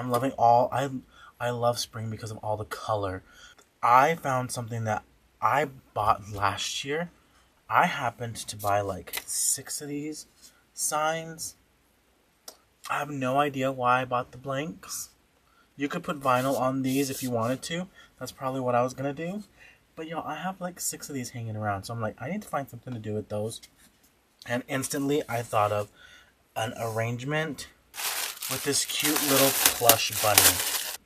I'm loving I love spring because of all the color. I found something that I bought last year. I happened to buy like 6 of these signs. I have no idea why I bought the blanks. You could put vinyl on these if you wanted to. That's probably what I was going to do. But y'all, I have like 6 of these hanging around. So I'm like, I need to find something to do with those. And instantly I thought of an arrangement with this cute little plush bunny.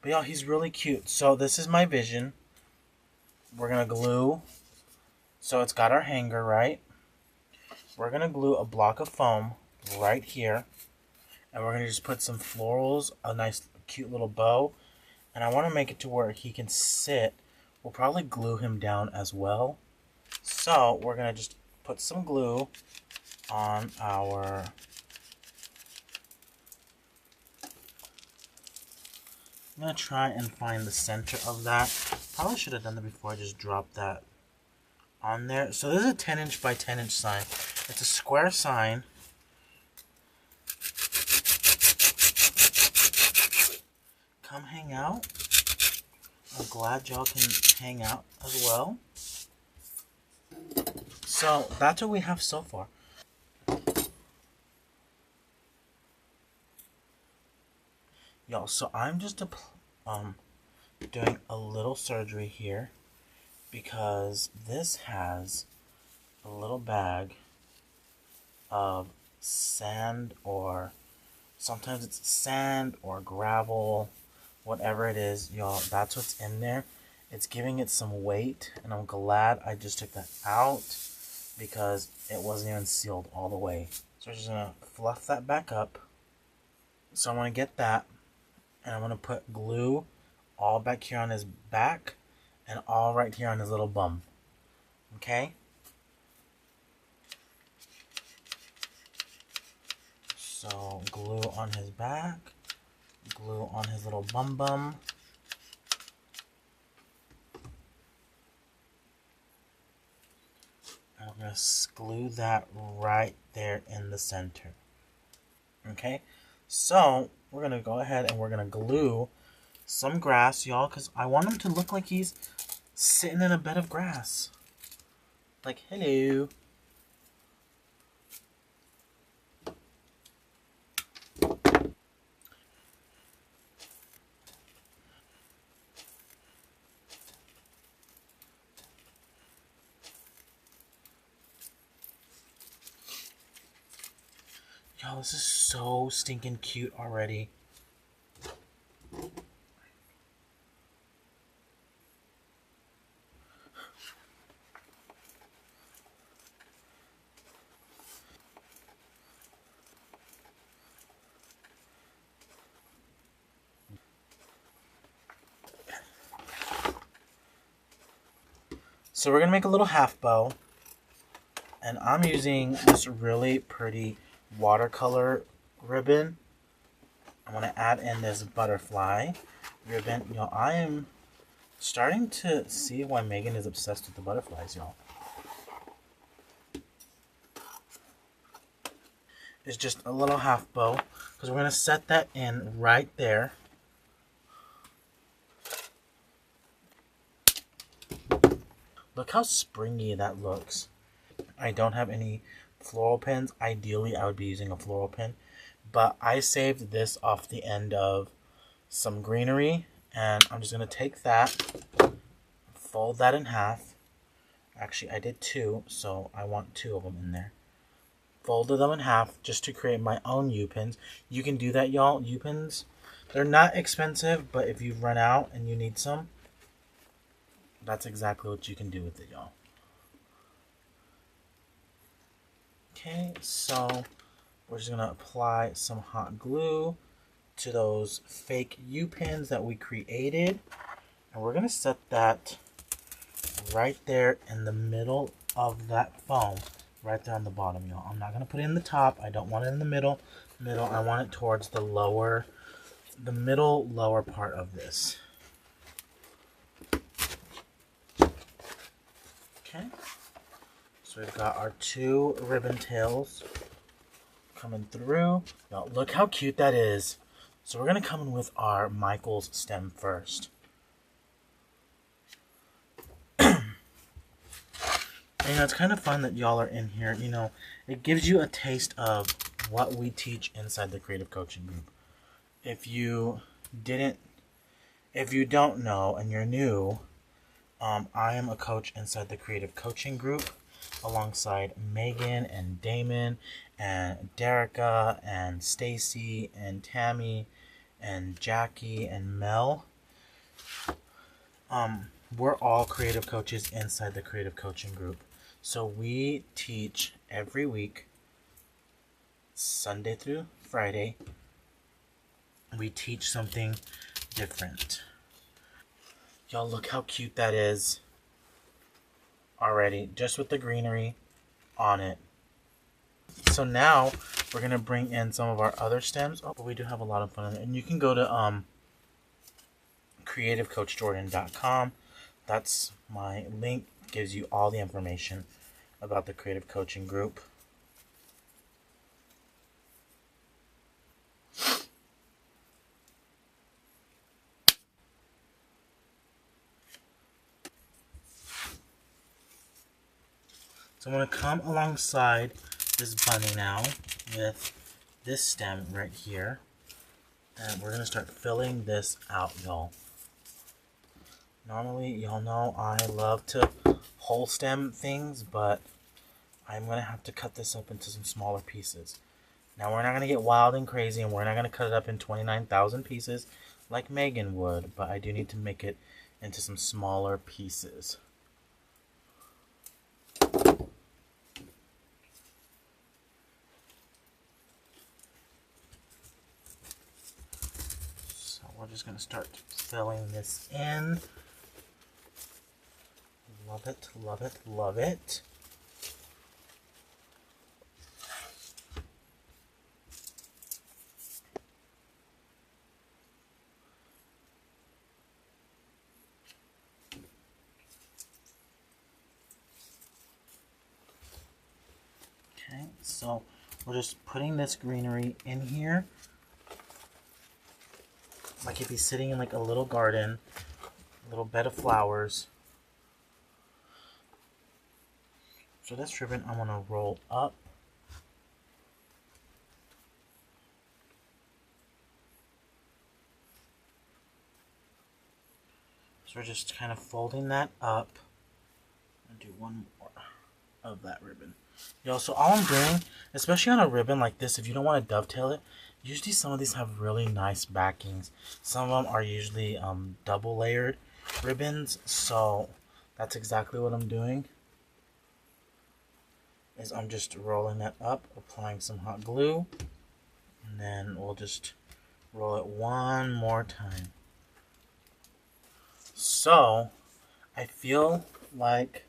But y'all, he's really cute. So this is my vision. We're going to glue. So it's got our hanger, right? We're going to glue a block of foam right here. And we're going to just put some florals, a nice cute little bow. And I want to make it to where he can sit. We'll probably glue him down as well. So we're going to just put some glue on our... I'm going to try and find the center of that. Probably should have done that before I just dropped that on there. So this is a 10 inch by 10 inch sign. It's a square sign. Come hang out. I'm glad y'all can hang out as well. So that's what we have so far. Y'all, so I'm just doing a little surgery here because this has a little bag of sand, or sometimes it's sand or gravel, whatever it is, y'all, that's what's in there. It's giving it some weight, and I'm glad I just took that out because it wasn't even sealed all the way. So I'm just gonna fluff that back up. So I want to get that, and I'm gonna put glue all back here on his back and all right here on his little bum. Okay? So glue on his back, glue on his little bum bum. And we're going to glue that right there in the center. Okay? So we're going to go ahead and we're going to glue some grass, y'all, because I want him to look like he's sitting in a bed of grass. Like, hello. Y'all, this is so stinking cute already. So we're going to make a little half bow. And I'm using this really pretty watercolor ribbon. I'm going to add in this butterfly ribbon. Y'all, I am starting to see why Megan is obsessed with the butterflies, y'all. It's just a little half bow, because we're going to set that in right there. Look how springy that looks. I don't have any floral pins. Ideally, I would be using a floral pin. But I saved this off the end of some greenery. And I'm just going to take that, fold that in half. Actually, I did 2, so I want 2 of them in there. Folded them in half just to create my own U-pins. You can do that, y'all. U-pins, they're not expensive, but if you run out and you need some, that's exactly what you can do with it, y'all. Okay, so we're just going to apply some hot glue to those fake U-pins that we created. And we're going to set that right there in the middle of that foam. Right there on the bottom, y'all. I'm not going to put it in the top. I don't want it in the middle. I want it towards the middle lower part of this. Okay. So we've got our 2 ribbon tails coming through. Y'all, look how cute that is. So we're going to come in with our Michael's stem first. And it's kind of fun that y'all are in here. It gives you a taste of what we teach inside the creative coaching group. If you don't know and you're new, I am a coach inside the creative coaching group alongside Megan and Damon and Derica and Stacy and Tammy and Jackie and Mel. We're all creative coaches inside the creative coaching group. So we teach every week, Sunday through Friday. We teach something different. Y'all, look how cute that is already, just with the greenery on it. So now we're going to bring in some of our other stems. Oh, but we do have a lot of fun in it. And you can go to creativecoachjordan.com. That's my link. Gives you all the information about the creative coaching group. So I'm going to come alongside this bunny now with this stem right here. And we're going to start filling this out, y'all. Normally, y'all know I love to whole stem things, but I'm going to have to cut this up into some smaller pieces. Now, we're not going to get wild and crazy, and we're not going to cut it up in 29,000 pieces like Megan would, but I do need to make it into some smaller pieces. So we're just going to start filling this in. Love it, love it, love it. Okay, so we're just putting this greenery in here. Like if he's sitting in like a little garden, a little bed of flowers. So this ribbon I'm going to roll up. So we're just kind of folding that up. I'm going to do one more of that ribbon. Yo, so all I'm doing, especially on a ribbon like this, if you don't want to dovetail it, usually some of these have really nice backings. Some of them are usually double layered ribbons, so that's exactly what I'm doing. Is I'm just rolling that up, applying some hot glue, and then we'll just roll it one more time. So, I feel like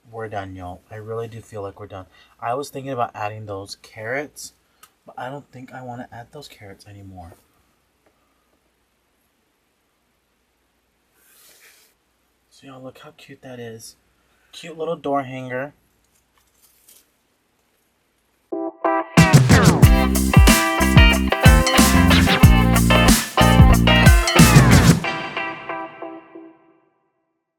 we're done, y'all. I really do feel like we're done. I was thinking about adding those carrots, but I don't think I want to add those carrots anymore. So y'all, look how cute that is. Cute little door hanger.